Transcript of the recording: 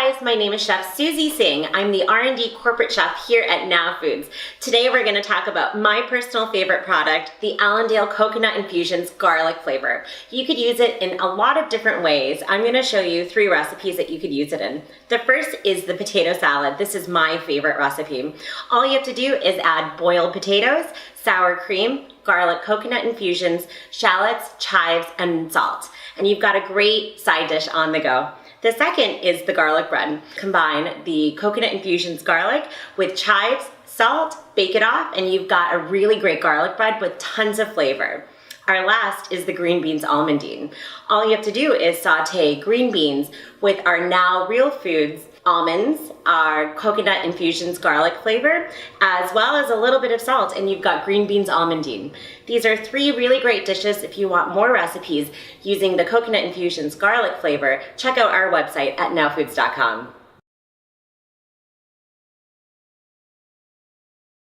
guys, my name is Chef Suzy Singh. I'm the R&D corporate chef here at Now Foods. Today we're going to talk about my personal favorite product, the Ellyndale Coconut Infusions garlic flavor. You could use it in a lot of different ways. I'm going to show you 3 recipes that you could use it in. The first is the potato salad. This is my favorite recipe. All you have to do is add boiled potatoes, sour cream, garlic coconut infusions, shallots, chives, and salt. And you've got a great side dish on the go. The second is the garlic bread. Combine the coconut infusions garlic with chives, salt, bake it off, and you've got a really great garlic bread with tons of flavor. Our last is the green beans almondine. All you have to do is saute green beans with our Now Real Foods almonds, our coconut infusions garlic flavor, as well as a little bit of salt, and you've got green beans almondine. These are 3 really great dishes. If you want more recipes using the coconut infusions garlic flavor, check out our website at nowfoods.com.